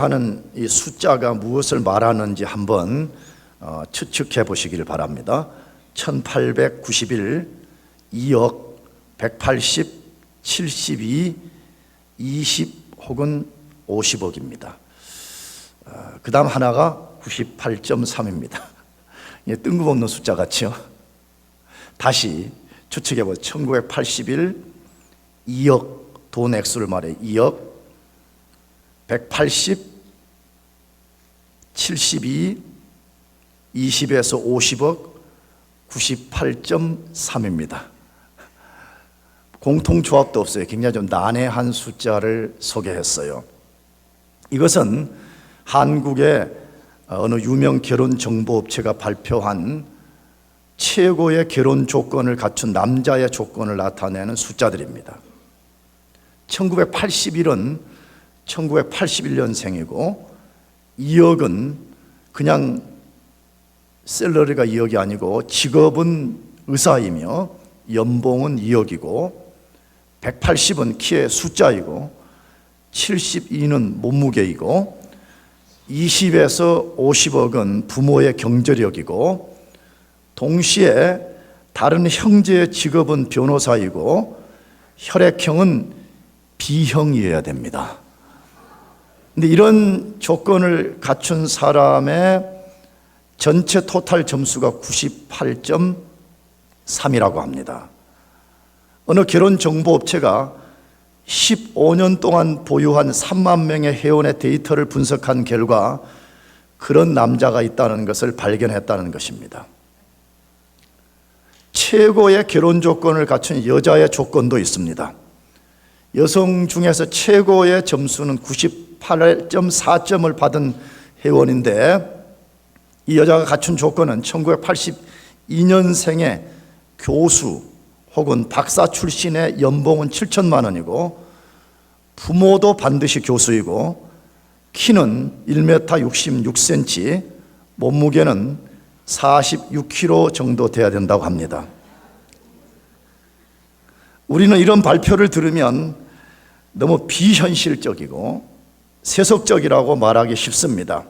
하는 이 숫자가 무엇을 말하는지 한번 추측해 보시길 바랍니다. 1891, 2억, 180, 72, 20 혹은 50억입니다. 그 다음 하나가 98.3입니다. 뜬금없는 숫자 같죠? 다시 추측해 보세요. 1981, 2억, 돈 액수를 말해 2억, 180, 72, 20에서 50억, 98.3입니다. 공통조합도 없어요. 굉장히 좀 난해한 숫자를 소개했어요. 이것은 한국의 어느 유명 결혼정보업체가 발표한 최고의 결혼 조건을 갖춘 남자의 조건을 나타내는 숫자들입니다. 1981은 1981년생이고 2억은 그냥 샐러리가 2억이 아니고 직업은 의사이며 연봉은 2억이고 180은 키의 숫자이고 72는 몸무게이고 20에서 50억은 부모의 경제력이고 동시에 다른 형제의 직업은 변호사이고 혈액형은 B형이어야 됩니다. 근데 이런 조건을 갖춘 사람의 전체 토탈 점수가 98.3이라고 합니다. 어느 결혼정보업체가 15년 동안 보유한 3만 명의 회원의 데이터를 분석한 결과 그런 남자가 있다는 것을 발견했다는 것입니다. 최고의 결혼 조건을 갖춘 여자의 조건도 있습니다. 여성 중에서 최고의 점수는 98.4점을 받은 회원인데 이 여자가 갖춘 조건은 1982년생의 교수 혹은 박사 출신의 연봉은 7천만 원이고 부모도 반드시 교수이고 키는 1m 66cm, 몸무게는 46kg 정도 돼야 된다고 합니다. 우리는 이런 발표를 들으면 너무 비현실적이고 세속적이라고 말하기 쉽습니다.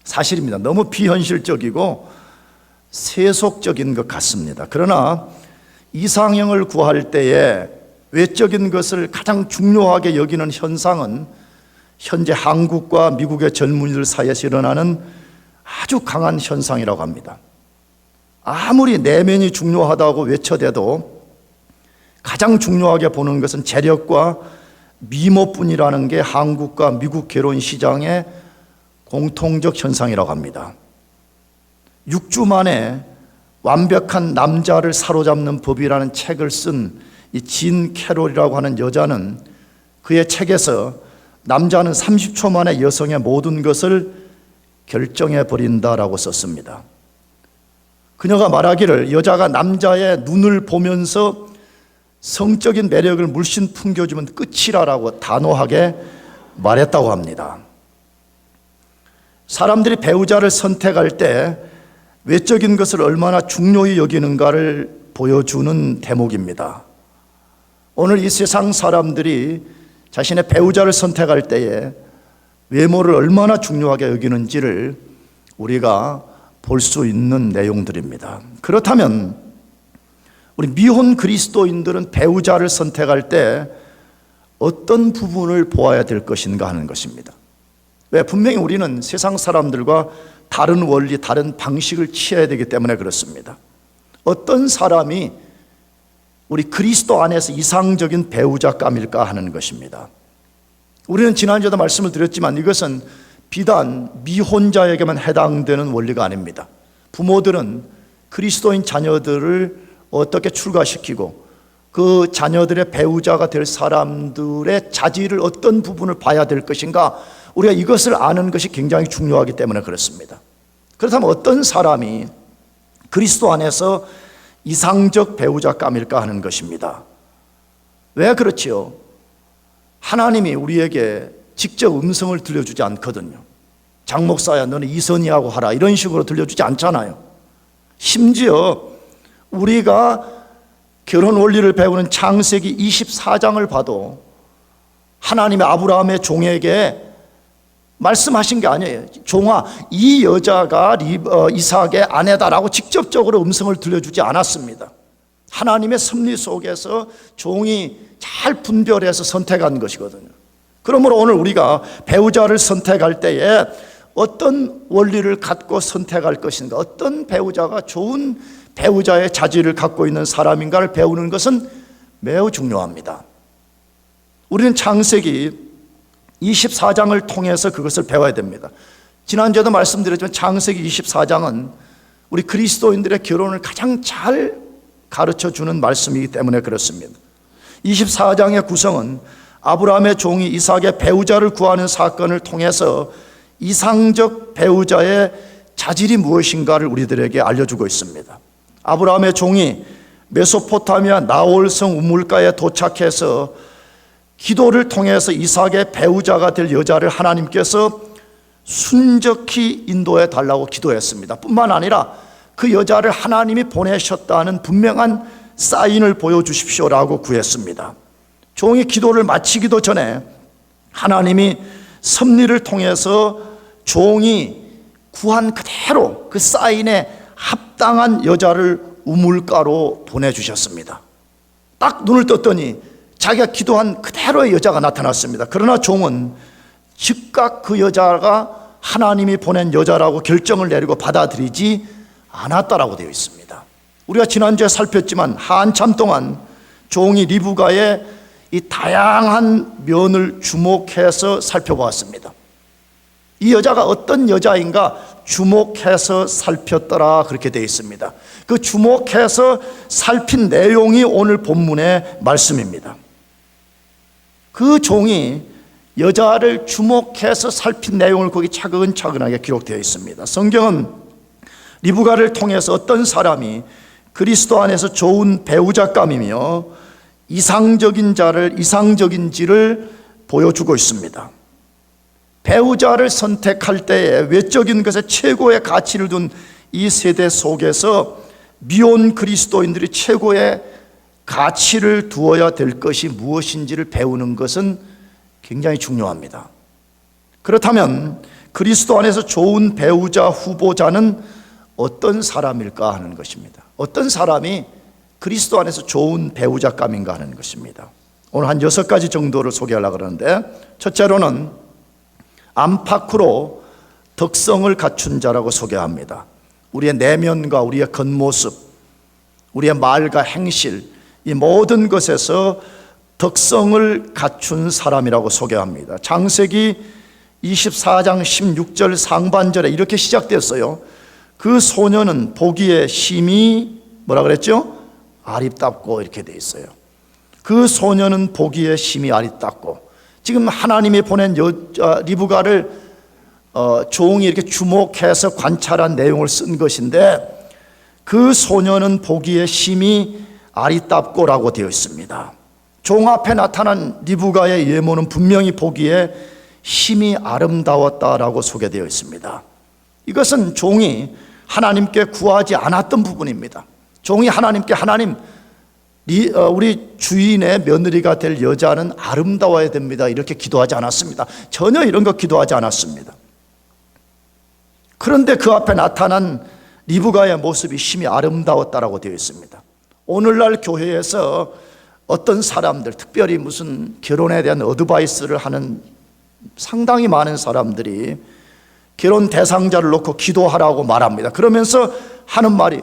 사실입니다. 너무 비현실적이고 세속적인 것 같습니다. 그러나 이상형을 구할 때에 외적인 것을 가장 중요하게 여기는 현상은 현재 한국과 미국의 젊은이들 사이에서 일어나는 아주 강한 현상이라고 합니다. 아무리 내면이 중요하다고 외쳐대도 가장 중요하게 보는 것은 재력과 미모뿐이라는 게 한국과 미국 결혼 시장의 공통적 현상이라고 합니다. 6주 만에 완벽한 남자를 사로잡는 법이라는 책을 쓴 이 진 캐롤이라고 하는 여자는 그의 책에서 남자는 30초 만에 여성의 모든 것을 결정해 버린다라고 썼습니다. 그녀가 말하기를 여자가 남자의 눈을 보면서 성적인 매력을 물씬 풍겨주면 끝이라고 단호하게 말했다고 합니다. 사람들이 배우자를 선택할 때 외적인 것을 얼마나 중요히 여기는가를 보여주는 대목입니다. 오늘 이 세상 사람들이 자신의 배우자를 선택할 때에 외모를 얼마나 중요하게 여기는지를 우리가 볼 수 있는 내용들입니다. 그렇다면 우리 미혼 그리스도인들은 배우자를 선택할 때 어떤 부분을 보아야 될 것인가 하는 것입니다. 왜? 분명히 우리는 세상 사람들과 다른 원리, 다른 방식을 취해야 되기 때문에 그렇습니다. 어떤 사람이 우리 그리스도 안에서 이상적인 배우자감일까 하는 것입니다. 우리는 지난주에도 말씀을 드렸지만 이것은 비단 미혼자에게만 해당되는 원리가 아닙니다. 부모들은 그리스도인 자녀들을 어떻게 출가시키고 그 자녀들의 배우자가 될 사람들의 자질을 어떤 부분을 봐야 될 것인가, 우리가 이것을 아는 것이 굉장히 중요하기 때문에 그렇습니다. 그렇다면 어떤 사람이 그리스도 안에서 이상적 배우자감일까 하는 것입니다. 왜 그렇지요? 하나님이 우리에게 직접 음성을 들려주지 않거든요. 장 목사야 너는 이선희하고 하라 이런 식으로 들려주지 않잖아요. 심지어 우리가 결혼 원리를 배우는 창세기 24장을 봐도 하나님의 아브라함의 종에게 말씀하신 게 아니에요. 종아, 이 여자가 이삭의 아내다라고 직접적으로 음성을 들려주지 않았습니다. 하나님의 섭리 속에서 종이 잘 분별해서 선택한 것이거든요. 그러므로 오늘 우리가 배우자를 선택할 때에 어떤 원리를 갖고 선택할 것인가, 어떤 배우자가 좋은 배우자의 자질을 갖고 있는 사람인가를 배우는 것은 매우 중요합니다. 우리는 창세기 24장을 통해서 그것을 배워야 됩니다. 지난주에도 말씀드렸지만 창세기 24장은 우리 그리스도인들의 결혼을 가장 잘 가르쳐주는 말씀이기 때문에 그렇습니다. 24장의 구성은 아브라함의 종이 이삭의 배우자를 구하는 사건을 통해서 이상적 배우자의 자질이 무엇인가를 우리들에게 알려주고 있습니다. 아브라함의 종이 메소포타미아 나홀성 우물가에 도착해서 기도를 통해서 이삭의 배우자가 될 여자를 하나님께서 순적히 인도해 달라고 기도했습니다. 뿐만 아니라 그 여자를 하나님이 보내셨다는 분명한 사인을 보여주십시오라고 구했습니다. 종이 기도를 마치기도 전에 하나님이 섭리를 통해서 종이 구한 그대로 그 사인에 합당한 여자를 우물가로 보내주셨습니다. 딱 눈을 떴더니 자기가 기도한 그대로의 여자가 나타났습니다. 그러나 종은 즉각 그 여자가 하나님이 보낸 여자라고 결정을 내리고 받아들이지 않았다라고 되어 있습니다. 우리가 지난주에 살폈지만 한참 동안 종이 리브가의 이 다양한 면을 주목해서 살펴보았습니다. 이 여자가 어떤 여자인가 주목해서 살폈더라 그렇게 되어 있습니다. 그 주목해서 살핀 내용이 오늘 본문의 말씀입니다. 그 종이 여자를 주목해서 살핀 내용을 거기 차근차근하게 기록되어 있습니다. 성경은 리브가를 통해서 어떤 사람이 그리스도 안에서 좋은 배우자감이며 이상적인지를 보여주고 있습니다. 배우자를 선택할 때에 외적인 것에 최고의 가치를 둔 이 세대 속에서 미혼 그리스도인들이 최고의 가치를 두어야 될 것이 무엇인지를 배우는 것은 굉장히 중요합니다. 그렇다면 그리스도 안에서 좋은 배우자 후보자는 어떤 사람일까 하는 것입니다. 어떤 사람이 그리스도 안에서 좋은 배우자감인가 하는 것입니다. 오늘 한 6가지 정도를 소개하려고 그러는데, 첫째로는 안팎으로 덕성을 갖춘 자라고 소개합니다. 우리의 내면과 우리의 겉모습, 우리의 말과 행실, 이 모든 것에서 덕성을 갖춘 사람이라고 소개합니다. 창세기 24장 16절 상반절에 이렇게 시작됐어요. 그 소녀는 보기에 심히 뭐라 그랬죠? 아립답고 이렇게 돼 있어요. 그 소녀는 보기에 심히 아립답고, 지금 하나님이 보낸 리브가를 종이 이렇게 주목해서 관찰한 내용을 쓴 것인데, 그 소녀는 보기에 심히 아리답고라고 되어 있습니다. 종 앞에 나타난 리브가의 예모는 분명히 보기에 심히 아름다웠다라고 소개되어 있습니다. 이것은 종이 하나님께 구하지 않았던 부분입니다. 종이 하나님께 우리 주인의 며느리가 될 여자는 아름다워야 됩니다 이렇게 기도하지 않았습니다. 전혀 이런 거 기도하지 않았습니다. 그런데 그 앞에 나타난 리브가의 모습이 심히 아름다웠다라고 되어 있습니다. 오늘날 교회에서 어떤 사람들, 특별히 무슨 결혼에 대한 어드바이스를 하는 상당히 많은 사람들이 결혼 대상자를 놓고 기도하라고 말합니다. 그러면서 하는 말이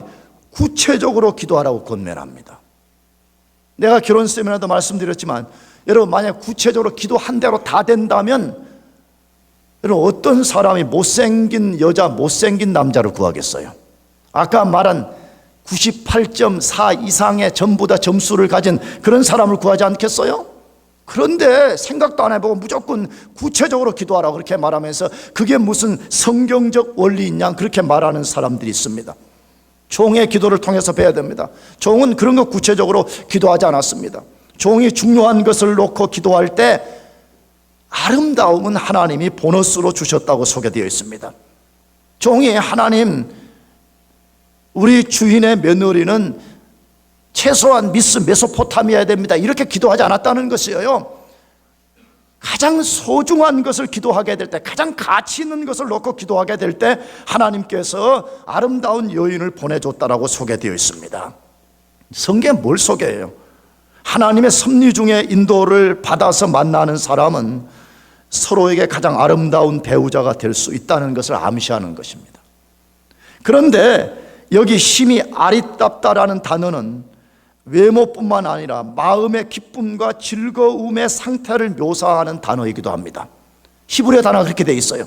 구체적으로 기도하라고 권면합니다. 내가 결혼 세미나도 말씀드렸지만, 여러분 만약 구체적으로 기도한 대로 다 된다면 여러분 어떤 사람이 못생긴 여자, 못생긴 남자를 구하겠어요? 아까 말한 98.4 이상의 전부 다 점수를 가진 그런 사람을 구하지 않겠어요? 그런데 생각도 안 해보고 무조건 구체적으로 기도하라고 그렇게 말하면서 그게 무슨 성경적 원리냐 그렇게 말하는 사람들이 있습니다. 종의 기도를 통해서 배워야 됩니다. 종은 그런 거 구체적으로 기도하지 않았습니다. 종이 중요한 것을 놓고 기도할 때 아름다움은 하나님이 보너스로 주셨다고 소개되어 있습니다. 종이 하나님, 우리 주인의 며느리는 최소한 미스 메소포타미아야 됩니다 이렇게 기도하지 않았다는 것이에요. 가장 소중한 것을 기도하게 될 때, 가장 가치 있는 것을 놓고 기도하게 될 때 하나님께서 아름다운 여인을 보내줬다라고 소개되어 있습니다. 성경에 뭘 소개해요? 하나님의 섭리 중에 인도를 받아서 만나는 사람은 서로에게 가장 아름다운 배우자가 될 수 있다는 것을 암시하는 것입니다. 그런데 여기 심히 아리답다라는 단어는 외모뿐만 아니라 마음의 기쁨과 즐거움의 상태를 묘사하는 단어이기도 합니다. 히브리어 단어가 그렇게 되어 있어요.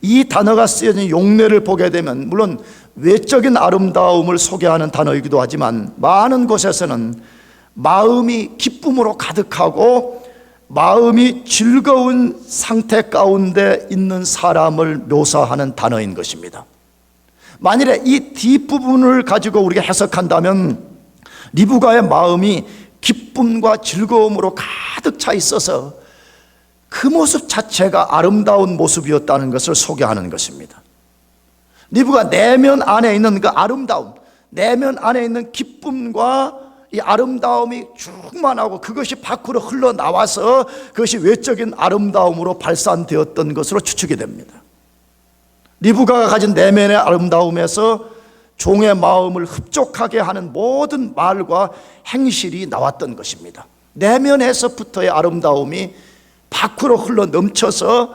이 단어가 쓰여진 용례를 보게 되면 물론 외적인 아름다움을 소개하는 단어이기도 하지만 많은 곳에서는 마음이 기쁨으로 가득하고 마음이 즐거운 상태 가운데 있는 사람을 묘사하는 단어인 것입니다. 만일에 이 뒷부분을 가지고 우리가 해석한다면 리브가의 마음이 기쁨과 즐거움으로 가득 차 있어서 그 모습 자체가 아름다운 모습이었다는 것을 소개하는 것입니다. 리브가 내면 안에 있는 그 아름다움, 내면 안에 있는 기쁨과 이 아름다움이 충만하고 그것이 밖으로 흘러나와서 그것이 외적인 아름다움으로 발산되었던 것으로 추측이 됩니다. 리브가가 가진 내면의 아름다움에서 종의 마음을 흡족하게 하는 모든 말과 행실이 나왔던 것입니다. 내면에서부터의 아름다움이 밖으로 흘러 넘쳐서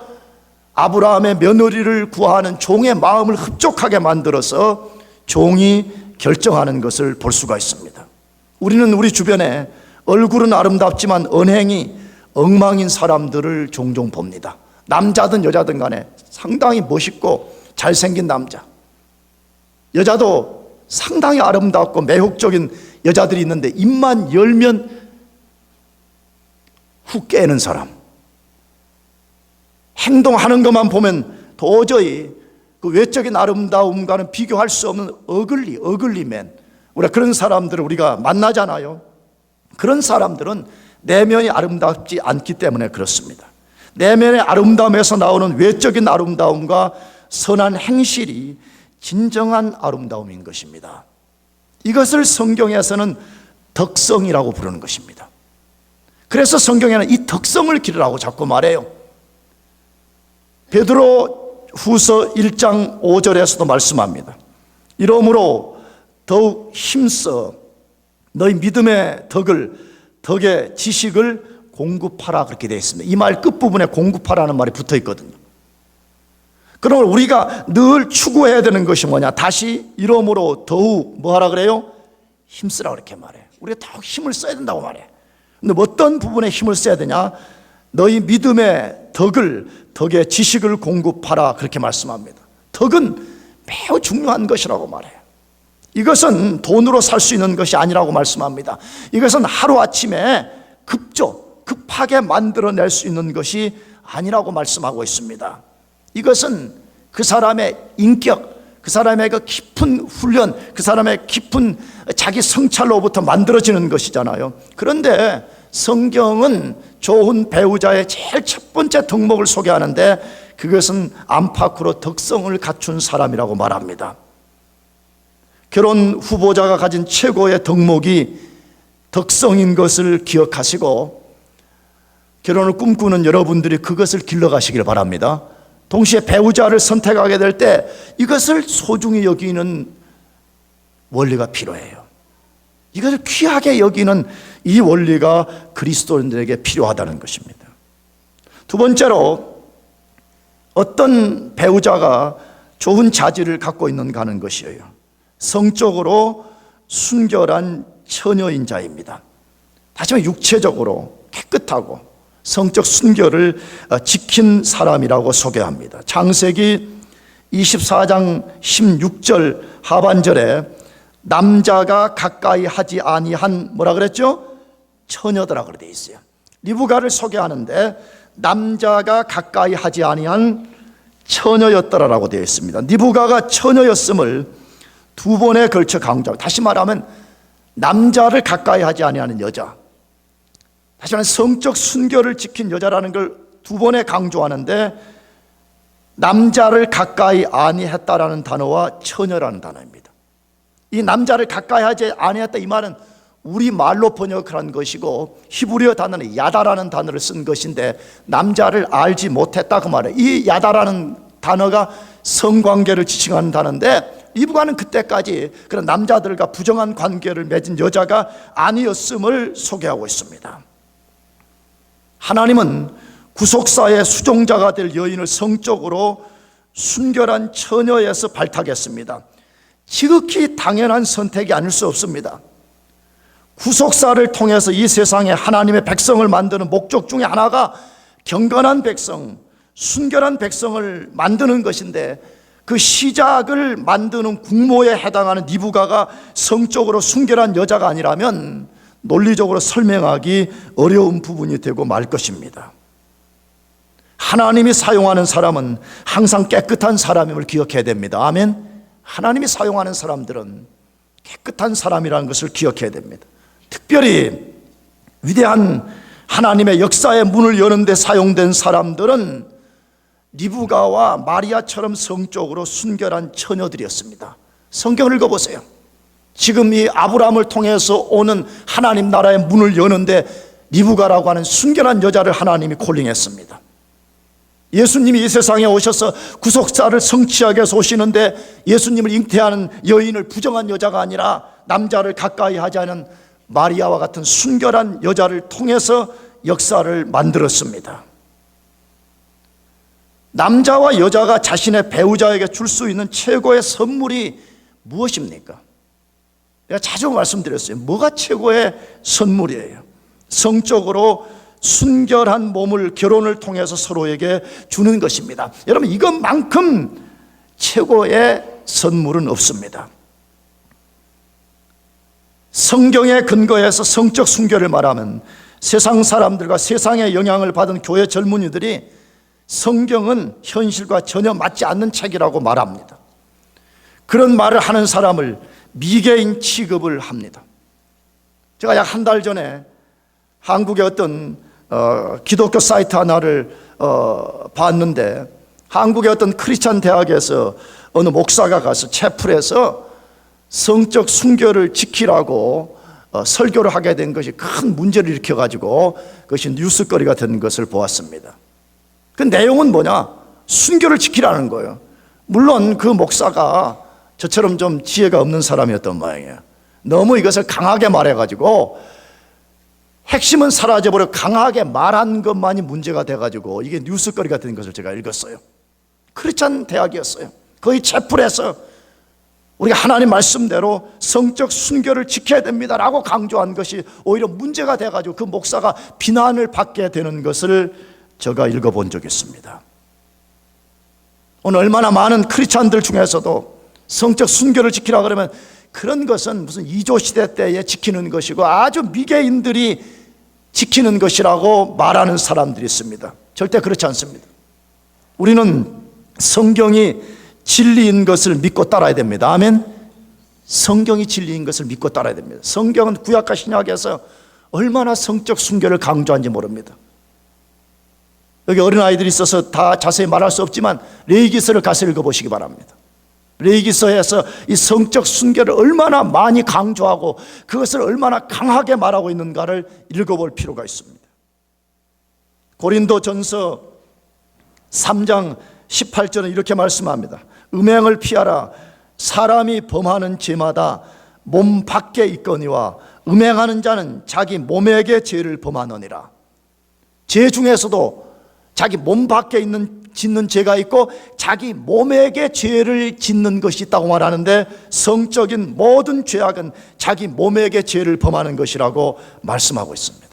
아브라함의 며느리를 구하는 종의 마음을 흡족하게 만들어서 종이 결정하는 것을 볼 수가 있습니다. 우리는 우리 주변에 얼굴은 아름답지만 언행이 엉망인 사람들을 종종 봅니다. 남자든 여자든 간에 상당히 멋있고 잘생긴 남자, 여자도 상당히 아름답고 매혹적인 여자들이 있는데 입만 열면 훅 깨는 사람, 행동하는 것만 보면 도저히 그 외적인 아름다움과는 비교할 수 없는 어글리맨, 우리가 그런 사람들을 우리가 만나잖아요. 그런 사람들은 내면이 아름답지 않기 때문에 그렇습니다. 내면의 아름다움에서 나오는 외적인 아름다움과 선한 행실이 진정한 아름다움인 것입니다. 이것을 성경에서는 덕성이라고 부르는 것입니다. 그래서 성경에는 이 덕성을 기르라고 자꾸 말해요. 베드로 후서 1장 5절에서도 말씀합니다. 이러므로 더욱 힘써 너희 믿음의 덕의 지식을 공급하라, 그렇게 되어 있습니다. 이 말 끝부분에 공급하라는 말이 붙어 있거든요. 그러면 우리가 늘 추구해야 되는 것이 뭐냐? 다시 이러므로 더욱 뭐하라 그래요? 힘쓰라 그렇게 말해요. 우리가 더욱 힘을 써야 된다고 말해요. 근데 어떤 부분에 힘을 써야 되냐? 너희 믿음의 덕의 지식을 공급하라, 그렇게 말씀합니다. 덕은 매우 중요한 것이라고 말해요. 이것은 돈으로 살 수 있는 것이 아니라고 말씀합니다. 이것은 하루아침에 급하게 만들어낼 수 있는 것이 아니라고 말씀하고 있습니다. 이것은 그 사람의 인격, 그 사람의 그 깊은 훈련, 그 사람의 깊은 자기 성찰로부터 만들어지는 것이잖아요. 그런데 성경은 좋은 배우자의 제일 첫 번째 덕목을 소개하는데 그것은 안팎으로 덕성을 갖춘 사람이라고 말합니다. 결혼 후보자가 가진 최고의 덕목이 덕성인 것을 기억하시고 결혼을 꿈꾸는 여러분들이 그것을 길러가시길 바랍니다. 동시에 배우자를 선택하게 될 때 이것을 소중히 여기는 원리가 필요해요. 이것을 귀하게 여기는 이 원리가 그리스도인들에게 필요하다는 것입니다. 두 번째로 어떤 배우자가 좋은 자질을 갖고 있는가 하는 것이에요. 성적으로 순결한 처녀인 자입니다. 다시 말해 육체적으로 깨끗하고 성적 순결을 지킨 사람이라고 소개합니다. 창세기 24장 16절 하반절에 남자가 가까이 하지 아니한 뭐라 그랬죠? 처녀더라 그렇게 되어 있어요. 리브가를 소개하는데 남자가 가까이 하지 아니한 처녀였더라라고 되어 있습니다. 리브가가 처녀였음을 두 번에 걸쳐 강조합니다. 다시 말하면 남자를 가까이 하지 아니하는 여자, 다시 말하면 성적 순결을 지킨 여자라는 걸 두 번에 강조하는데 남자를 가까이 아니했다라는 단어와 처녀라는 단어입니다. 이 남자를 가까이 하지 아니했다, 이 말은 우리 말로 번역한 것이고 히브리어 단어는 야다라는 단어를 쓴 것인데 남자를 알지 못했다 그 말이에요. 이 야다라는 단어가 성관계를 지칭하는 단어인데 리브가는 그때까지 그런 남자들과 부정한 관계를 맺은 여자가 아니었음을 소개하고 있습니다. 하나님은 구속사의 수종자가 될 여인을 성적으로 순결한 처녀에서 발탁했습니다. 지극히 당연한 선택이 아닐 수 없습니다. 구속사를 통해서 이 세상에 하나님의 백성을 만드는 목적 중에 하나가 경건한 백성, 순결한 백성을 만드는 것인데 그 시작을 만드는 국모에 해당하는 리브가가 성적으로 순결한 여자가 아니라면 논리적으로 설명하기 어려운 부분이 되고 말 것입니다. 하나님이 사용하는 사람은 항상 깨끗한 사람임을 기억해야 됩니다. 아멘. 하나님이 사용하는 사람들은 깨끗한 사람이라는 것을 기억해야 됩니다. 특별히 위대한 하나님의 역사의 문을 여는 데 사용된 사람들은 리브가와 마리아처럼 성적으로 순결한 처녀들이었습니다. 성경을 읽어보세요. 지금 이 아브라함을 통해서 오는 하나님 나라의 문을 여는데 리브가라고 하는 순결한 여자를 하나님이 콜링했습니다. 예수님이 이 세상에 오셔서 구속사를 성취하기 위해서 오시는데 예수님을 잉태하는 여인을 부정한 여자가 아니라 남자를 가까이 하지 않은 마리아와 같은 순결한 여자를 통해서 역사를 만들었습니다. 남자와 여자가 자신의 배우자에게 줄 수 있는 최고의 선물이 무엇입니까? 내가 자주 말씀드렸어요. 뭐가 최고의 선물이에요? 성적으로 순결한 몸을 결혼을 통해서 서로에게 주는 것입니다. 여러분, 이것만큼 최고의 선물은 없습니다. 성경에 근거해서 성적 순결을 말하면 세상 사람들과 세상의 영향을 받은 교회 젊은이들이 성경은 현실과 전혀 맞지 않는 책이라고 말합니다. 그런 말을 하는 사람을 미개인 취급을 합니다. 제가 약 한 달 전에 한국의 어떤 기독교 사이트 하나를 봤는데 한국의 어떤 크리스찬 대학에서 어느 목사가 가서 채플에서 성적 순결을 지키라고 설교를 하게 된 것이 큰 문제를 일으켜가지고 그것이 뉴스거리가 된 것을 보았습니다. 그 내용은 뭐냐? 순결을 지키라는 거예요. 물론 그 목사가 저처럼 좀 지혜가 없는 사람이었던 모양이에요. 너무 이것을 강하게 말해가지고 핵심은 사라져버려 강하게 말한 것만이 문제가 돼가지고 이게 뉴스거리가 된 것을 제가 읽었어요. 크리스찬 대학이었어요. 거의 채플에서 우리가 하나님 말씀대로 성적 순결을 지켜야 됩니다라고 강조한 것이 오히려 문제가 돼가지고 그 목사가 비난을 받게 되는 것을 제가 읽어본 적이 있습니다. 오늘 얼마나 많은 크리스찬들 중에서도 성적 순결을 지키라 그러면 그런 것은 무슨 2조 시대 때에 지키는 것이고 아주 미개인들이 지키는 것이라고 말하는 사람들이 있습니다. 절대 그렇지 않습니다. 우리는 성경이 진리인 것을 믿고 따라야 됩니다. 아멘. 성경이 진리인 것을 믿고 따라야 됩니다. 성경은 구약과 신약에서 얼마나 성적 순결을 강조한지 모릅니다. 여기 어린아이들이 있어서 다 자세히 말할 수 없지만 레위기서를 가서 읽어보시기 바랍니다. 레위기서에서 이 성적 순결을 얼마나 많이 강조하고 그것을 얼마나 강하게 말하고 있는가를 읽어볼 필요가 있습니다. 고린도전서 3장 18절은 이렇게 말씀합니다. 음행을 피하라. 사람이 범하는 죄마다 몸 밖에 있거니와 음행하는 자는 자기 몸에게 죄를 범하느니라. 죄 중에서도 자기 몸 밖에 짓는 죄가 있고 자기 몸에게 죄를 짓는 것이 있다고 말하는데 성적인 모든 죄악은 자기 몸에게 죄를 범하는 것이라고 말씀하고 있습니다.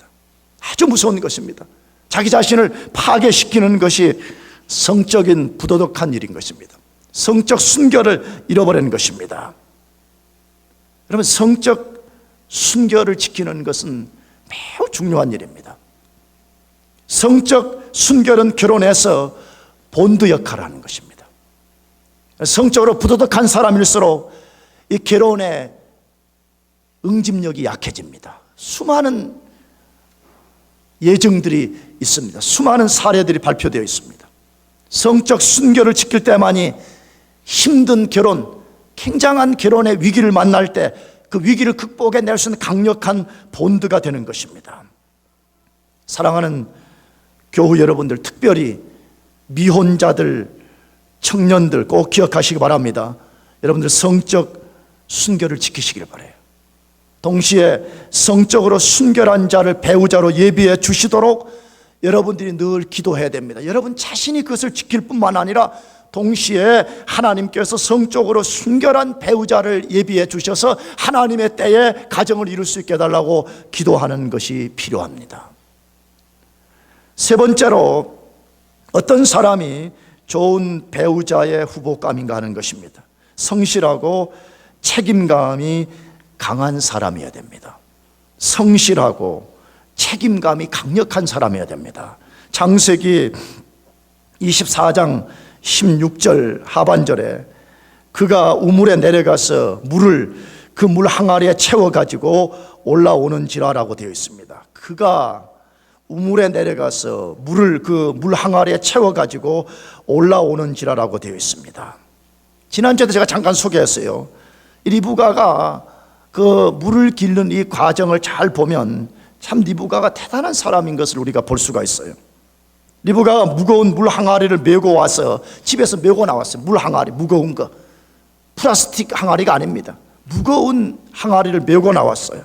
아주 무서운 것입니다. 자기 자신을 파괴시키는 것이 성적인 부도덕한 일인 것입니다. 성적 순결을 잃어버리는 것입니다. 여러분, 성적 순결을 지키는 것은 매우 중요한 일입니다. 성적 순결은 결혼해서 본드 역할을 하는 것입니다. 성적으로 부도덕한 사람일수록 이 결혼의 응집력이 약해집니다. 수많은 예증들이 있습니다. 수많은 사례들이 발표되어 있습니다. 성적 순결을 지킬 때만이 힘든 결혼, 굉장한 결혼의 위기를 만날 때 그 위기를 극복해낼 수 있는 강력한 본드가 되는 것입니다. 사랑하는 교우 여러분들, 특별히 미혼자들, 청년들 꼭 기억하시기 바랍니다. 여러분들 성적 순결을 지키시길 바라요. 동시에 성적으로 순결한 자를 배우자로 예비해 주시도록 여러분들이 늘 기도해야 됩니다. 여러분 자신이 그것을 지킬 뿐만 아니라 동시에 하나님께서 성적으로 순결한 배우자를 예비해 주셔서 하나님의 때에 가정을 이룰 수 있게 해달라고 기도하는 것이 필요합니다. 세 번째로 어떤 사람이 좋은 배우자의 후보감인가 하는 것입니다. 성실하고 책임감이 강한 사람이어야 됩니다. 성실하고 책임감이 강력한 사람이어야 됩니다. 창세기 24장 16절 하반절에 그가 우물에 내려가서 물을 그 물 항아리에 채워가지고 올라오는지라라고 되어 있습니다. 그가 우물에 내려가서 물을 그 물 항아리에 채워가지고 올라오는지라라고 되어 있습니다. 지난주에도 제가 잠깐 소개했어요. 이 리브가가 그 물을 길는 이 과정을 잘 보면 참 리브가가 대단한 사람인 것을 우리가 볼 수가 있어요. 리브가가 무거운 물 항아리를 메고 와서 집에서 메고 나왔어요. 물 항아리, 무거운 거. 플라스틱 항아리가 아닙니다. 무거운 항아리를 메고 나왔어요.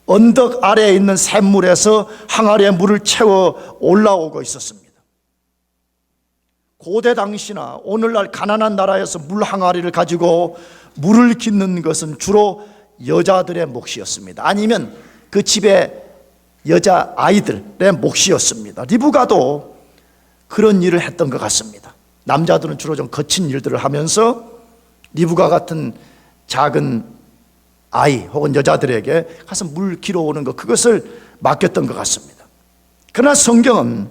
언덕 아래에 있는 샘물에서 항아리에 물을 채워 올라오고 있었습니다. 고대 당시나 오늘날 가난한 나라에서 물 항아리를 가지고 물을 깃는 것은 주로 여자들의 몫이었습니다. 아니면 그 집의 여자 아이들의 몫이었습니다. 리브가도 그런 일을 했던 것 같습니다. 남자들은 주로 좀 거친 일들을 하면서 리브가 같은 작은 아이 혹은 여자들에게 가서 물 길어 오는 것, 그것을 맡겼던 것 같습니다. 그러나 성경은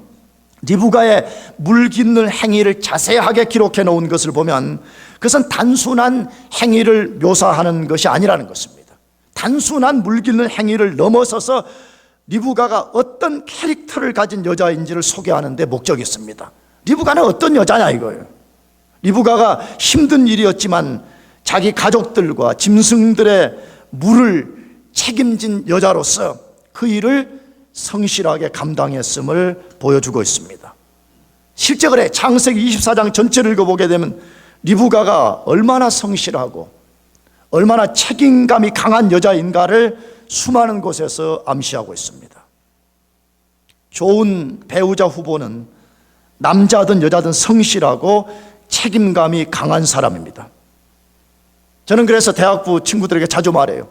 리브가의 물 깃는 행위를 자세하게 기록해 놓은 것을 보면 그것은 단순한 행위를 묘사하는 것이 아니라는 것입니다. 단순한 물 깃는 행위를 넘어서서 리브가가 어떤 캐릭터를 가진 여자인지를 소개하는 데 목적이 있습니다. 리브가는 어떤 여자냐 이거예요. 리브가가 힘든 일이었지만 자기 가족들과 짐승들의 물을 책임진 여자로서 그 일을 성실하게 감당했음을 보여주고 있습니다. 실제 그래 창세기 24장 전체를 읽어보게 되면 리브가가 얼마나 성실하고 얼마나 책임감이 강한 여자인가를 수많은 곳에서 암시하고 있습니다. 좋은 배우자 후보는 남자든 여자든 성실하고 책임감이 강한 사람입니다. 저는 그래서 대학부 친구들에게 자주 말해요.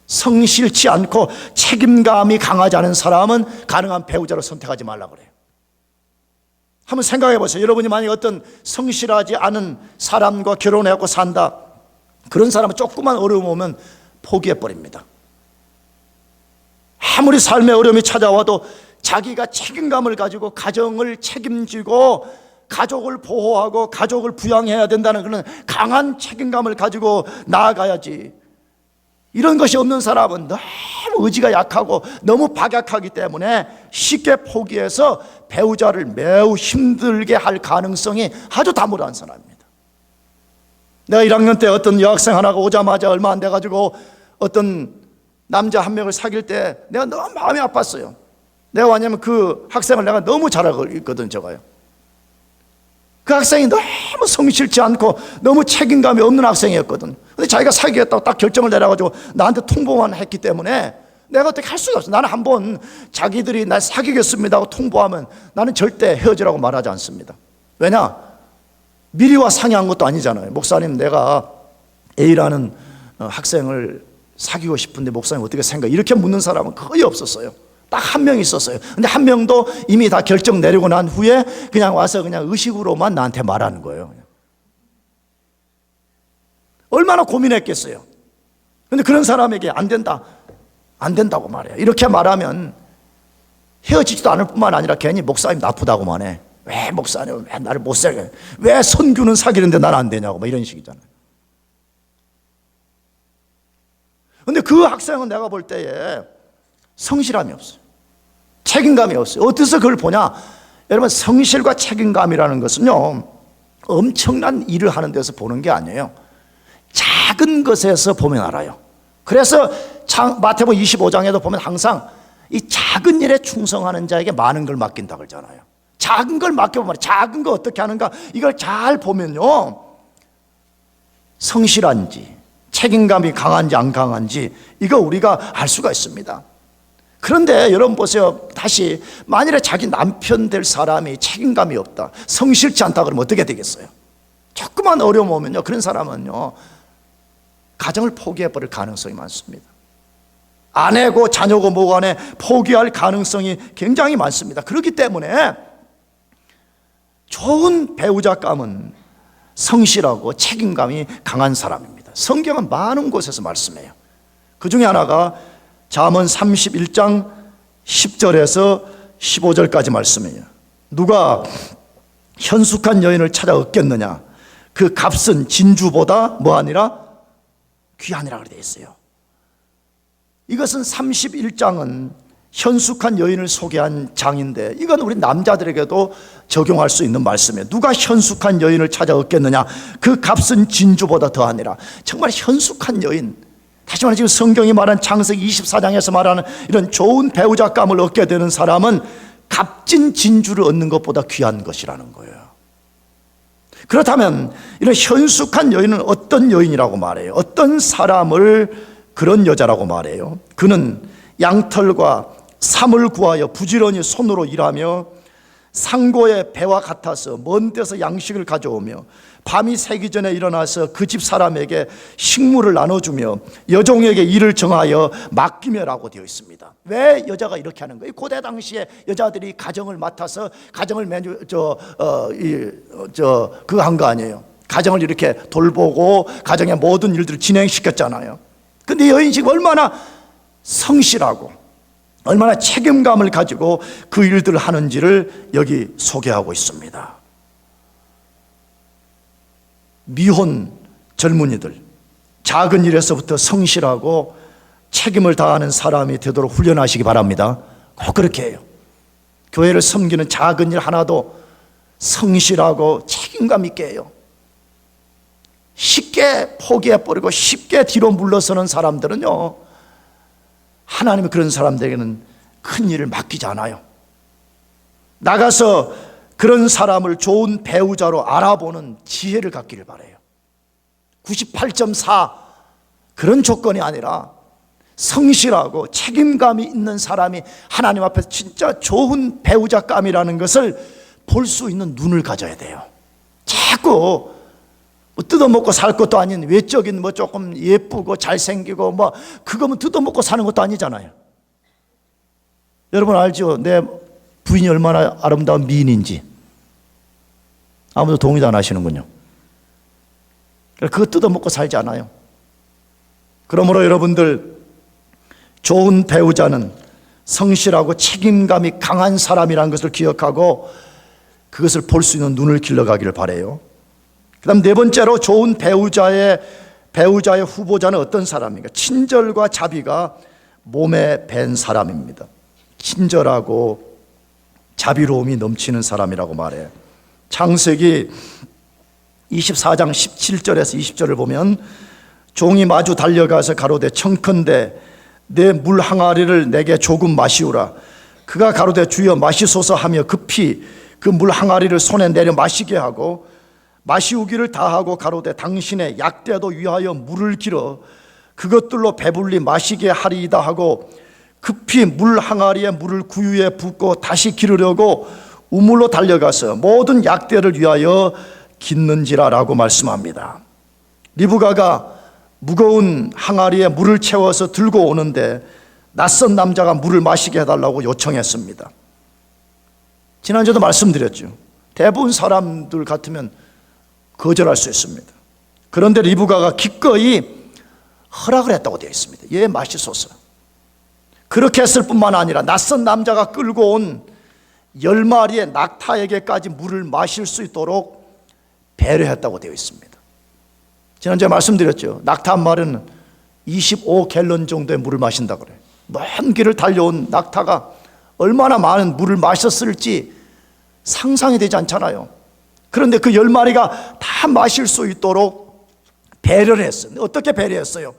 성실치 않고 책임감이 강하지 않은 사람은 가능한 배우자로 선택하지 말라고 그래요. 한번 생각해 보세요. 여러분이 만약 어떤 성실하지 않은 사람과 결혼해갖고 산다, 그런 사람은 조그만 어려움 오면 포기해 버립니다. 아무리 삶의 어려움이 찾아와도 자기가 책임감을 가지고 가정을 책임지고 가족을 보호하고 가족을 부양해야 된다는 그런 강한 책임감을 가지고 나아가야지, 이런 것이 없는 사람은 너무 의지가 약하고 너무 박약하기 때문에 쉽게 포기해서 배우자를 매우 힘들게 할 가능성이 아주 다무한 사람입니다. 내가 1학년 때 어떤 여학생 하나가 오자마자 얼마 안 돼가지고 어떤 남자 한 명을 사귈 때 내가 너무 마음이 아팠어요. 내가 왜냐면 그 학생을 내가 너무 잘 알고 있거든. 제가요. 그 학생이 너무 성실치 않고 너무 책임감이 없는 학생이었거든. 근데 자기가 사귀겠다고 딱 결정을 내려가지고 나한테 통보만 했기 때문에 내가 어떻게 할 수가 없어. 나는 한번 자기들이 날 사귀겠습니다 하고 통보하면 나는 절대 헤어지라고 말하지 않습니다. 왜냐? 미리와 상의한 것도 아니잖아요. 목사님, 내가 A라는 학생을 사귀고 싶은데 목사님 어떻게 생각해? 이렇게 묻는 사람은 거의 없었어요. 딱 한 명 있었어요. 근데 한 명도 이미 다 결정 내리고 난 후에 그냥 와서 그냥 의식으로만 나한테 말하는 거예요. 얼마나 고민했겠어요. 근데 그런 사람에게 안 된다, 안 된다고 말해요. 이렇게 말하면 헤어지지도 않을 뿐만 아니라 괜히 목사님 나쁘다고만 해. 왜 목사님 왜 나를 못 살게, 왜 선교는 사귀는데 난 안 되냐고, 뭐 이런 식이잖아요. 근데 그 학생은 내가 볼 때에 성실함이 없어요. 책임감이 없어요. 어디서 그걸 보냐? 여러분, 성실과 책임감이라는 것은요, 엄청난 일을 하는 데서 보는 게 아니에요. 작은 것에서 보면 알아요. 그래서 마태복음 25장에도 보면 항상 이 작은 일에 충성하는 자에게 많은 걸 맡긴다 그러잖아요. 작은 걸 맡겨보면, 작은 거 어떻게 하는가, 이걸 잘 보면요, 성실한지 책임감이 강한지 안 강한지 이거 우리가 알 수가 있습니다. 그런데 여러분 보세요. 다시 만일에 자기 남편 될 사람이 책임감이 없다, 성실치 않다 그러면 어떻게 되겠어요? 조그만 어려움 오면요, 그런 사람은요 가정을 포기해버릴 가능성이 많습니다. 아내고 자녀고 뭐고 간에 포기할 가능성이 굉장히 많습니다. 그렇기 때문에 좋은 배우자감은 성실하고 책임감이 강한 사람입니다. 성경은 많은 곳에서 말씀해요. 그 중에 하나가 잠언 31장 10절에서 15절까지 말씀이에요. 누가 현숙한 여인을 찾아 얻겠느냐, 그 값은 진주보다 뭐하니라? 귀하니라 그렇게 되어 있어요. 이것은 31장은 현숙한 여인을 소개한 장인데, 이건 우리 남자들에게도 적용할 수 있는 말씀이에요. 누가 현숙한 여인을 찾아 얻겠느냐, 그 값은 진주보다 더하니라. 정말 현숙한 여인, 다시 말해 지금 성경이 말한 창세기 24장에서 말하는 이런 좋은 배우자감을 얻게 되는 사람은 값진 진주를 얻는 것보다 귀한 것이라는 거예요. 그렇다면 이런 현숙한 여인은 어떤 여인이라고 말해요? 어떤 사람을 그런 여자라고 말해요? 그는 양털과 삼을 구하여 부지런히 손으로 일하며 상고의 배와 같아서 먼 데서 양식을 가져오며 밤이 새기 전에 일어나서 그 집 사람에게 식물을 나눠주며 여종에게 일을 정하여 맡기며라고 되어 있습니다. 왜 여자가 이렇게 하는 거예요? 고대 당시에 여자들이 가정을 맡아서 가정을 그거 한 거 아니에요? 가정을 이렇게 돌보고 가정의 모든 일들을 진행시켰잖아요. 근데 여인이 지금 얼마나 성실하고 얼마나 책임감을 가지고 그 일들을 하는지를 여기 소개하고 있습니다. 미혼 젊은이들, 작은 일에서부터 성실하고 책임을 다하는 사람이 되도록 훈련하시기 바랍니다. 꼭 그렇게 해요. 교회를 섬기는 작은 일 하나도 성실하고 책임감 있게 해요. 쉽게 포기해버리고 쉽게 뒤로 물러서는 사람들은요, 하나님이 그런 사람들에게는 큰 일을 맡기지 않아요. 나가서 그런 사람을 좋은 배우자로 알아보는 지혜를 갖기를 바라요. 98.4 그런 조건이 아니라 성실하고 책임감이 있는 사람이 하나님 앞에서 진짜 좋은 배우자감이라는 것을 볼 수 있는 눈을 가져야 돼요. 자꾸 뜯어먹고 살 것도 아닌 외적인 조금 예쁘고 잘생기고 그거면 뜯어먹고 사는 것도 아니잖아요. 여러분 알죠? 내 부인이 얼마나 아름다운 미인인지. 아무도 동의도 안 하시는군요. 그거 뜯어먹고 살지 않아요. 그러므로 여러분들, 좋은 배우자는 성실하고 책임감이 강한 사람이라는 것을 기억하고 그것을 볼 수 있는 눈을 길러가기를 바라요. 그 다음 네 번째로, 좋은 배우자의 후보자는 어떤 사람입니까? 친절과 자비가 몸에 밴 사람입니다. 친절하고 자비로움이 넘치는 사람이라고 말해요. 창세기 24장 17절에서 20절을 보면, 종이 마주 달려가서 가로되 청컨대 내 물 항아리를 내게 조금 마시우라. 그가 가로되 주여 마시소서 하며 급히 그 물 항아리를 손에 내려 마시게 하고 마시우기를 다하고 가로되 당신의 약대도 위하여 물을 길어 그것들로 배불리 마시게 하리이다 하고 급히 물 항아리에 물을 구유에 붓고 다시 기르려고 우물로 달려가서 모든 약대를 위하여 깃는지라라고 말씀합니다. 리브가가 무거운 항아리에 물을 채워서 들고 오는데 낯선 남자가 물을 마시게 해달라고 요청했습니다. 지난주에도 말씀드렸죠. 대부분 사람들 같으면 거절할 수 있습니다. 그런데 리브가가 기꺼이 허락을 했다고 되어 있습니다. 예, 마시소서. 그렇게 했을 뿐만 아니라 낯선 남자가 끌고 온 10마리의 낙타에게까지 물을 마실 수 있도록 배려했다고 되어 있습니다. 지난주에 말씀드렸죠. 낙타 한 마리는 25갤런 정도의 물을 마신다고 그래요. 먼 길을 달려온 낙타가 얼마나 많은 물을 마셨을지 상상이 되지 않잖아요. 그런데 그 10마리가 다 마실 수 있도록 배려를 했어요. 어떻게 배려했어요?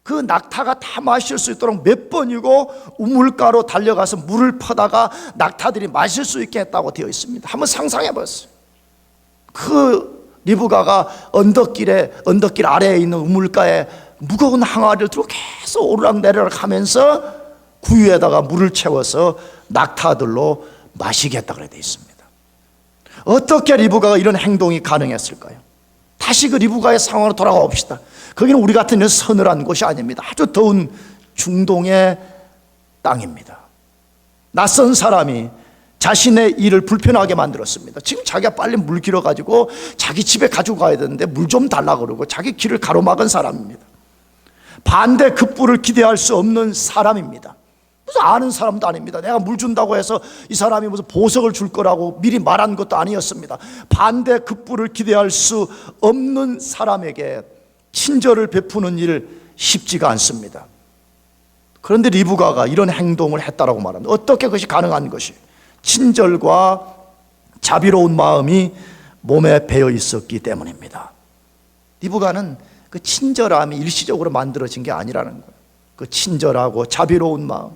그 낙타가 다 마실 수 있도록 몇 번이고 우물가로 달려가서 물을 퍼다가 낙타들이 마실 수 있게 했다고 되어 있습니다. 한번 상상해 보세요. 그 리브가가 언덕길 아래에 있는 우물가에 무거운 항아리를 들고 계속 오르락내리락 하면서 구유에다가 물을 채워서 낙타들로 마시게 했다고 되어 있습니다. 어떻게 리브가가 이런 행동이 가능했을까요? 다시 그 리브가의 상황으로 돌아가 봅시다. 거기는 우리 같은 서늘한 곳이 아닙니다. 아주 더운 중동의 땅입니다. 낯선 사람이 자신의 일을 불편하게 만들었습니다. 지금 자기가 빨리 물 길어가지고 자기 집에 가지고 가야 되는데 물 좀 달라고 그러고 자기 길을 가로막은 사람입니다. 반대 급부를 기대할 수 없는 사람입니다. 무슨 아는 사람도 아닙니다. 내가 물 준다고 해서 이 사람이 무슨 보석을 줄 거라고 미리 말한 것도 아니었습니다. 반대 급부를 기대할 수 없는 사람에게 친절을 베푸는 일 쉽지가 않습니다. 그런데 리브가가 이런 행동을 했다라고 말합니다. 어떻게 그것이 가능한 것이? 친절과 자비로운 마음이 몸에 배어 있었기 때문입니다. 리브가는 그 친절함이 일시적으로 만들어진 게 아니라는 거예요. 그 친절하고 자비로운 마음,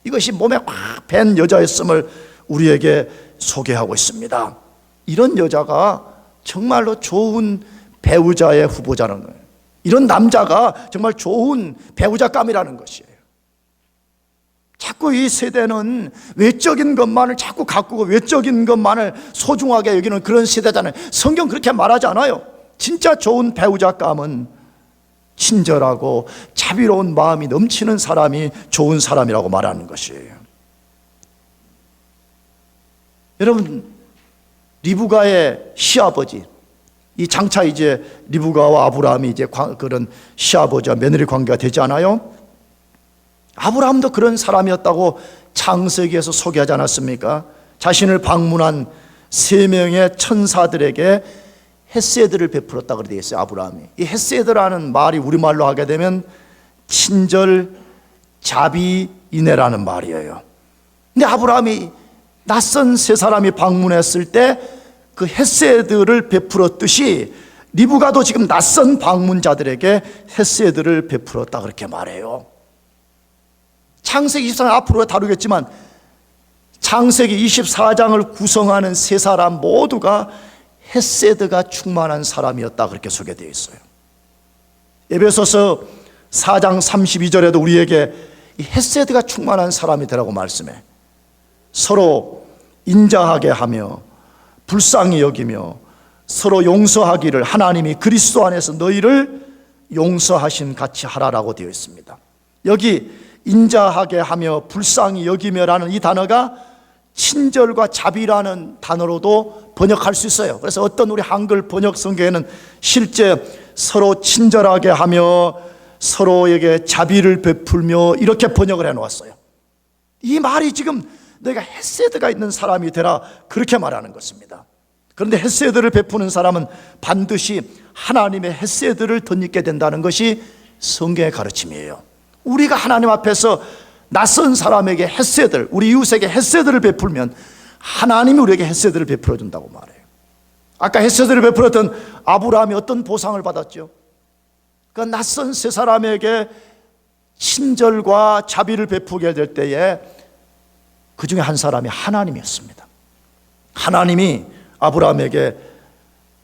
이것이 몸에 확 밴 여자였음을 우리에게 소개하고 있습니다. 이런 여자가 정말로 좋은 배우자의 후보자라는 거예요. 이런 남자가 정말 좋은 배우자감이라는 것이에요. 자꾸 이 세대는 외적인 것만을 자꾸 가꾸고 외적인 것만을 소중하게 여기는 그런 세대잖아요. 성경 그렇게 말하지 않아요. 진짜 좋은 배우자감은 친절하고 자비로운 마음이 넘치는 사람이 좋은 사람이라고 말하는 것이에요. 여러분, 리브가의 시아버지, 이 장차 이제 리브가와 아브라함이 이제 그런 시아버지와 며느리 관계가 되지 않아요? 아브라함도 그런 사람이었다고 창세기에서 소개하지 않았습니까? 자신을 방문한 3명의 천사들에게 헤세드를 베풀었다고 되어 있어요. 아브라함이. 이 헤세드라는 말이 우리말로 하게 되면 친절, 자비, 인애라는 말이에요. 근데 아브라함이 낯선 세 사람이 방문했을 때 그 헤세드를 베풀었듯이 리브가도 지금 낯선 방문자들에게 헤세드를 베풀었다 그렇게 말해요. 창세기 24장 앞으로 다루겠지만 창세기 24장을 구성하는 세 사람 모두가 헤세드가 충만한 사람이었다 그렇게 소개되어 있어요. 에베소서 4장 32절에도 우리에게 이 헤세드가 충만한 사람이 되라고 말씀해. 서로 인자하게 하며 불쌍히 여기며 서로 용서하기를 하나님이 그리스도 안에서 너희를 용서하신 같이 하라라고 되어 있습니다. 여기 인자하게 하며 불쌍히 여기며라는 이 단어가 친절과 자비라는 단어로도 번역할 수 있어요. 그래서 어떤 우리 한글 번역 성경에는 실제 서로 친절하게 하며 서로에게 자비를 베풀며 이렇게 번역을 해놓았어요. 이 말이 지금 너희가 헤세드가 있는 사람이 되라 그렇게 말하는 것입니다. 그런데 헤세드를 베푸는 사람은 반드시 하나님의 헤세드를 덧입게 된다는 것이 성경의 가르침이에요. 우리가 하나님 앞에서 낯선 사람에게 헤세드, 우리 이웃에게 헤세드를 베풀면 하나님이 우리에게 헤세드를 베풀어 준다고 말해요. 아까 헤세드를 베풀었던 아브라함이 어떤 보상을 받았죠? 그 낯선 세 사람에게 친절과 자비를 베푸게 될 때에 그 중에 한 사람이 하나님이었습니다. 하나님이 아브라함에게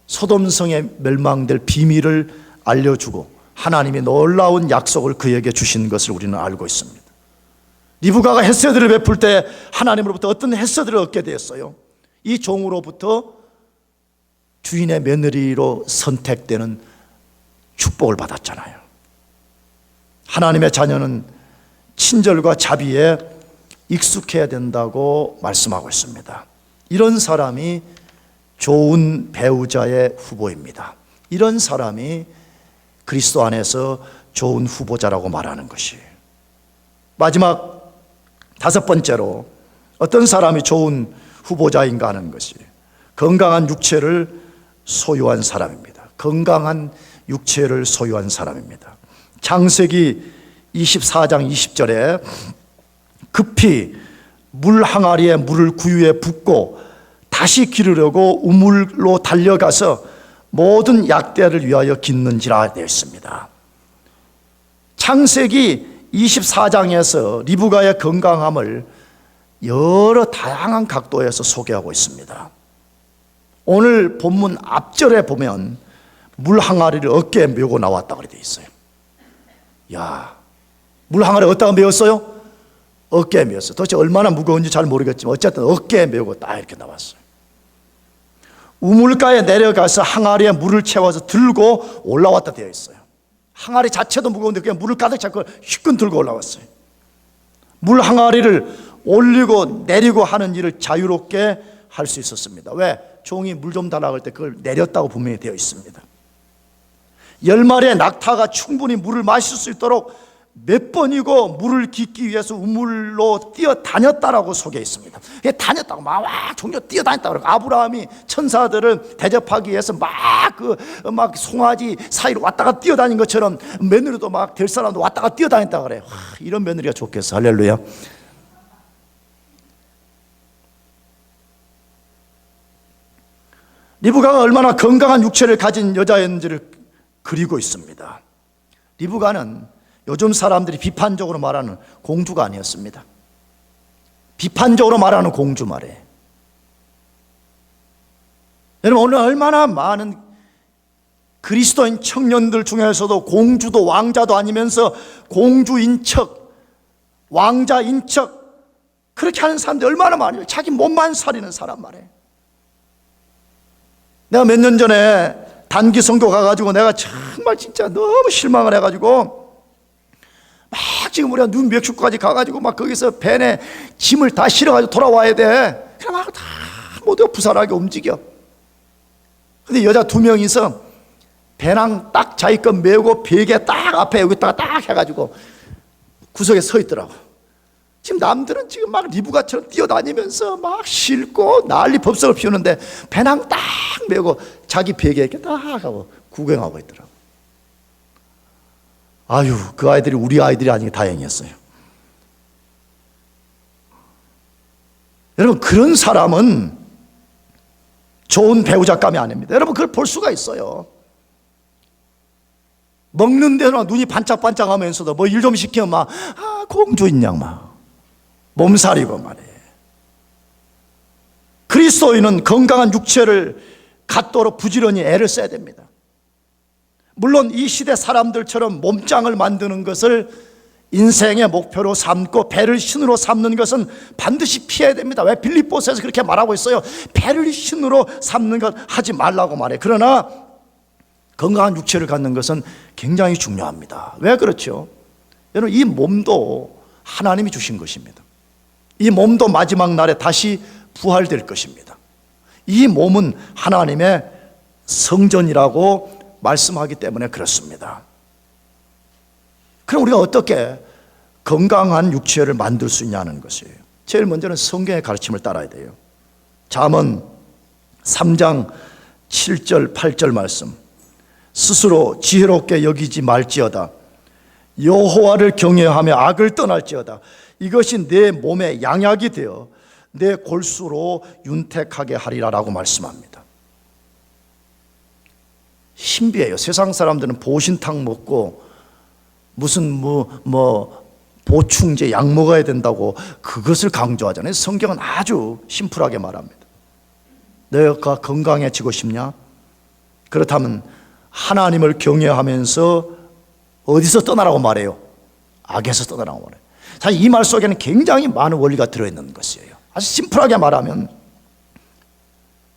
소돔성에 멸망될 비밀을 알려주고 하나님이 놀라운 약속을 그에게 주신 것을 우리는 알고 있습니다. 리브가가 헤세드를 베풀 때 하나님으로부터 어떤 헤세드를 얻게 되었어요? 이 종으로부터 주인의 며느리로 선택되는 축복을 받았잖아요. 하나님의 자녀는 친절과 자비에 익숙해야 된다고 말씀하고 있습니다. 이런 사람이 좋은 배우자의 후보입니다. 이런 사람이 그리스도 안에서 좋은 후보자라고 말하는 것이에요. 마지막 5번째로 어떤 사람이 좋은 후보자인가 하는 것이 건강한 육체를 소유한 사람입니다. 건강한 육체를 소유한 사람입니다. 창세기 24장 20절에 급히 물 항아리에 물을 구유에 붓고 다시 기르려고 우물로 달려가서 모든 약대를 위하여 깃는지라 되어 있습니다. 창세기 24장에서 리브가의 건강함을 여러 다양한 각도에서 소개하고 있습니다. 오늘 본문 앞절에 보면 물 항아리를 어깨에 메고 나왔다 그래 돼 있어요. 야, 물 항아리 어디다가 메었어요? 어깨에 메었어요. 도대체 얼마나 무거운지 잘 모르겠지만 어쨌든 어깨에 메고 딱 이렇게 나왔어요. 우물가에 내려가서 항아리에 물을 채워서 들고 올라왔다 되어 있어요. 항아리 자체도 무거운데 그냥 물을 가득 잡고 휘끈 들고 올라왔어요. 물 항아리를 올리고 내리고 하는 일을 자유롭게 할 수 있었습니다. 왜? 종이 물 좀 달라고 할 때 그걸 내렸다고 분명히 되어 있습니다. 10마리의 낙타가 충분히 물을 마실 수 있도록 몇 번이고 물을 깃기 위해서 우물로 뛰어다녔다라고 소개해 있습니다. 다녔다고 막 종려 뛰어다녔다고 그러고, 아브라함이 천사들을 대접하기 위해서 막 송아지 사이로 왔다가 뛰어다닌 것처럼 며느리도 막 될 사람도 왔다가 뛰어다녔다고 그래요. 이런 며느리가 좋겠어. 할렐루야. 리브가가 얼마나 건강한 육체를 가진 여자였는지를 그리고 있습니다. 리브가는 요즘 사람들이 비판적으로 말하는 공주가 아니었습니다. 비판적으로 말하는 공주 말이에요. 여러분, 오늘 얼마나 많은 그리스도인 청년들 중에서도 공주도 왕자도 아니면서 공주인 척, 왕자인 척 그렇게 하는 사람들이 얼마나 많아요. 자기 몸만 살리는 사람 말이에요. 내가 몇 년 전에 단기 선교 가가지고 내가 정말 진짜 너무 실망을 해가지고 막 지금 우리가 눈 멕시코까지 가가지고 막 거기서 밴에 짐을 다 실어가지고 돌아와야 돼. 그럼 다 모두 부산하게 움직여. 근데 여자 2명이서 배낭 딱 자기 거 메고 베개 딱 앞에 여기다가 딱 해가지고 구석에 서 있더라고. 지금 남들은 지금 막 리브가처럼 뛰어다니면서 막 싣고 난리 법석을 피우는데 배낭 딱 메고 자기 베개에 이렇게 딱 하고 구경하고 있더라고. 아유, 그 아이들이 우리 아이들이 아니기 다행이었어요. 여러분, 그런 사람은 좋은 배우자감이 아닙니다. 여러분, 그걸 볼 수가 있어요. 먹는 데는 눈이 반짝반짝 하면서도 뭐 일 좀 시키면 막 공주인 양 막 몸살이고 말이에요. 그리스도인은 건강한 육체를 갖도록 부지런히 애를 써야 됩니다. 물론 이 시대 사람들처럼 몸짱을 만드는 것을 인생의 목표로 삼고 배를 신으로 삼는 것은 반드시 피해야 됩니다. 왜? 빌립보서에서 그렇게 말하고 있어요. 배를 신으로 삼는 것 하지 말라고 말해요. 그러나 건강한 육체를 갖는 것은 굉장히 중요합니다. 왜 그렇죠? 여러분, 이 몸도 하나님이 주신 것입니다. 이 몸도 마지막 날에 다시 부활될 것입니다. 이 몸은 하나님의 성전이라고 말씀하기 때문에 그렇습니다. 그럼 우리가 어떻게 건강한 육체를 만들 수 있냐는 것이에요. 제일 먼저는 성경의 가르침을 따라야 돼요. 잠언 3장 7절 8절 말씀. 스스로 지혜롭게 여기지 말지어다. 여호와를 경외하며 악을 떠날지어다. 이것이 내 몸의 양약이 되어 내 골수로 윤택하게 하리라라고 말씀합니다. 신비해요. 세상 사람들은 보신탕 먹고 무슨 보충제 약 먹어야 된다고 그것을 강조하잖아요. 성경은 아주 심플하게 말합니다. 너가 건강해지고 싶냐? 그렇다면 하나님을 경외하면서 어디서 떠나라고 말해요? 악에서 떠나라고 말해요. 사실 이 말 속에는 굉장히 많은 원리가 들어있는 것이에요. 아주 심플하게 말하면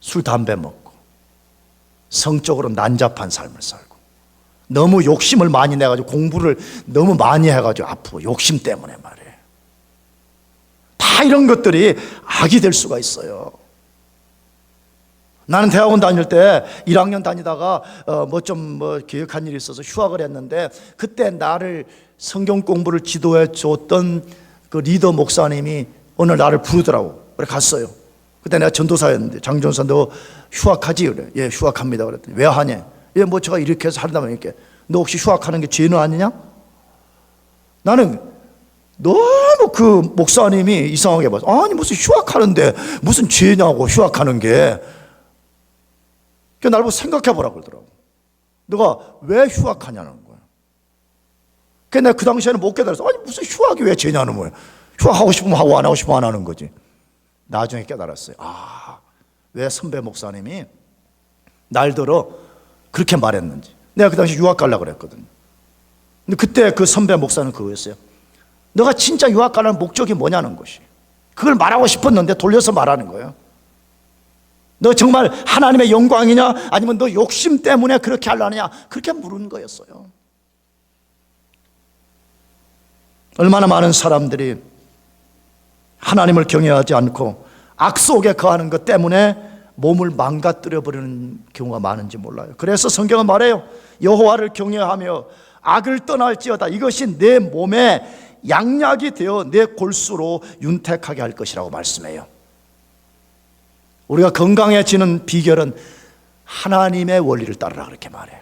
술, 담배 먹고 성적으로 난잡한 삶을 살고 너무 욕심을 많이 내가지고 공부를 너무 많이 해가지고 아프고 욕심 때문에 말이에요. 다 이런 것들이 악이 될 수가 있어요. 나는 대학원 다닐 때 1학년 다니다가 기획한 일이 있어서 휴학을 했는데 그때 나를 성경 공부를 지도해 줬던 그 리더 목사님이 오늘 나를 부르더라고. 그래 갔어요. 그때 내가 전도사였는데 장전사 너 휴학하지? 그래. 예, 휴학합니다. 그랬더니 왜 하냐? 예, 뭐 제가 이렇게 해서 하다 보니까 너 혹시 휴학하는 게 죄는 아니냐? 나는 너무 그 목사님이 이상하게 봤어. 아니 무슨 휴학하는데 무슨 죄냐고 휴학하는 게. 그러니까 나를 보고 생각해 보라고 그러더라고. 너가 왜 휴학하냐는 거야. 그래서 내가 그 당시에는 못 깨달았어. 아니 무슨 휴학이 왜 죄냐는 거예요. 휴학하고 싶으면 하고 안 하고 싶으면 안 하는 거지. 나중에 깨달았어요. 왜 선배 목사님이 날들어 그렇게 말했는지. 내가 그 당시 유학 가려고 그랬거든요. 근데 그때 그 선배 목사는 그거였어요. 너가 진짜 유학 가려는 목적이 뭐냐는 것이. 그걸 말하고 싶었는데 돌려서 말하는 거예요. 너 정말 하나님의 영광이냐 아니면 너 욕심 때문에 그렇게 하려느냐 그렇게 물은 거였어요. 얼마나 많은 사람들이 하나님을 경외하지 않고 악 속에 거하는 것 때문에 몸을 망가뜨려 버리는 경우가 많은지 몰라요. 그래서 성경은 말해요. 여호와를 경외하며 악을 떠날지어다. 이것이 내 몸에 양약이 되어 내 골수로 윤택하게 할 것이라고 말씀해요. 우리가 건강해지는 비결은 하나님의 원리를 따르라 그렇게 말해요.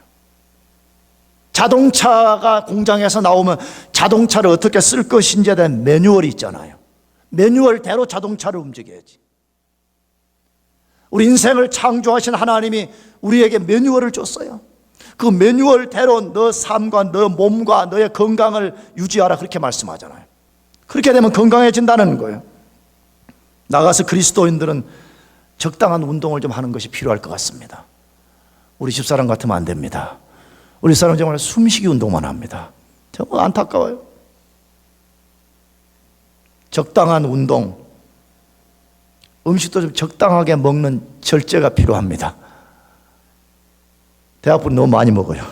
자동차가 공장에서 나오면 자동차를 어떻게 쓸 것인지에 대한 매뉴얼이 있잖아요. 매뉴얼대로 자동차를 움직여야지. 우리 인생을 창조하신 하나님이 우리에게 매뉴얼을 줬어요. 그 매뉴얼대로 너 삶과 너 몸과 너의 건강을 유지하라 그렇게 말씀하잖아요. 그렇게 되면 건강해진다는 거예요. 나가서 그리스도인들은 적당한 운동을 좀 하는 것이 필요할 것 같습니다. 우리 집사람 같으면 안 됩니다. 우리 사람 정말 숨쉬기 운동만 합니다. 정말 안타까워요. 적당한 운동, 음식도 좀 적당하게 먹는 절제가 필요합니다. 대학분 너무 많이 먹어요.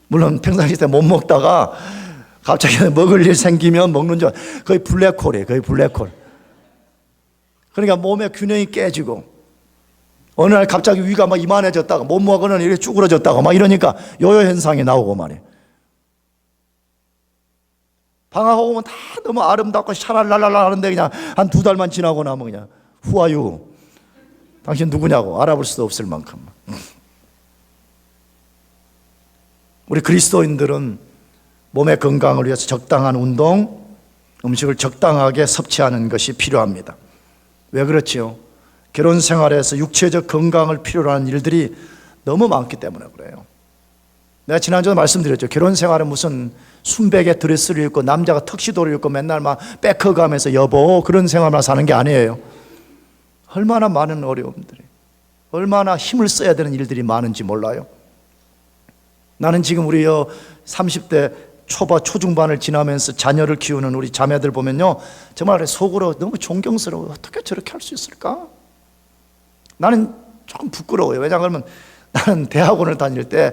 물론 평상시 때 못 먹다가 갑자기 먹을 일 생기면 먹는 줄 거의 블랙홀이에요. 거의 블랙홀. 그러니까 몸의 균형이 깨지고 어느 날 갑자기 위가 막 이만해졌다가 못 먹으면 이렇게 쭈그러졌다가 막 이러니까 요요 현상이 나오고 말이에요. 방학 오면 다 너무 아름답고 샤랄랄랄라 하는데 그냥 한 2달만 지나고 나면 그냥 Who are you? 당신 누구냐고 알아볼 수도 없을 만큼. 우리 그리스도인들은 몸의 건강을 위해서 적당한 운동, 음식을 적당하게 섭취하는 것이 필요합니다. 왜 그렇지요? 결혼 생활에서 육체적 건강을 필요로 하는 일들이 너무 많기 때문에 그래요. 내가 지난주에 말씀드렸죠. 결혼 생활은 무슨 순백의 드레스를 입고 남자가 턱시도를 입고 맨날 막 백허가면서 여보 그런 생활만 사는 게 아니에요. 얼마나 많은 어려움들이, 얼마나 힘을 써야 되는 일들이 많은지 몰라요. 나는 지금 우리 30대 초중반을 지나면서 자녀를 키우는 우리 자매들 보면요, 정말 속으로 너무 존경스러워요. 어떻게 저렇게 할 수 있을까? 나는 조금 부끄러워요. 왜냐하면 나는 대학원을 다닐 때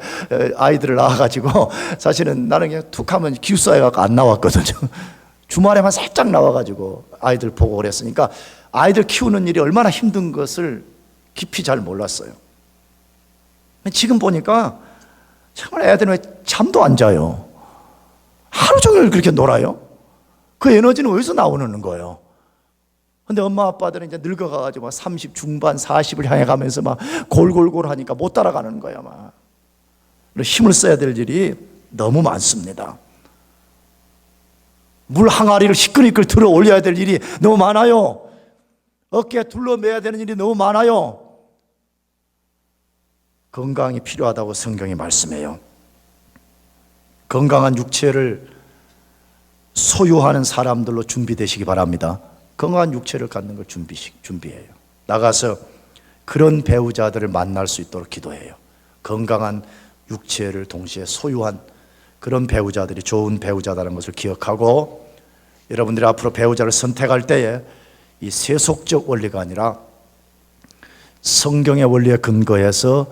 아이들을 낳아가지고 사실은 나는 그냥 툭 하면 기숙사에 안 나왔거든요. 주말에만 살짝 나와가지고 아이들 보고 그랬으니까 아이들 키우는 일이 얼마나 힘든 것을 깊이 잘 몰랐어요. 지금 보니까 정말 애들은 왜 잠도 안 자요? 하루 종일 그렇게 놀아요? 그 에너지는 어디서 나오는 거예요? 근데 엄마 아빠들은 이제 늙어가가지고 막 30 중반 40을 향해 가면서 막 골골골 하니까 못 따라가는 거야. 막 힘을 써야 될 일이 너무 많습니다. 물 항아리를 시끌시끌 들어 올려야 될 일이 너무 많아요. 어깨에 둘러매야 되는 일이 너무 많아요. 건강이 필요하다고 성경이 말씀해요. 건강한 육체를 소유하는 사람들로 준비되시기 바랍니다. 건강한 육체를 갖는 걸 준비해요. 나가서 그런 배우자들을 만날 수 있도록 기도해요. 건강한 육체를 동시에 소유한 그런 배우자들이 좋은 배우자라는 것을 기억하고 여러분들이 앞으로 배우자를 선택할 때에 이 세속적 원리가 아니라 성경의 원리에 근거해서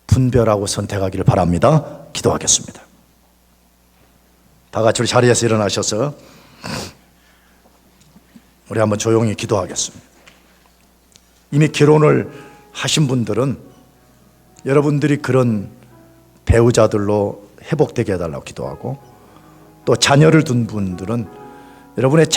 분별하고 선택하기를 바랍니다. 기도하겠습니다. 다 같이 우리 자리에서 일어나셔서 우리 한번 조용히 기도하겠습니다. 이미 결혼을 하신 분들은 여러분들이 그런 배우자들로 회복되게 해달라고 기도하고 또 자녀를 둔 분들은 여러분의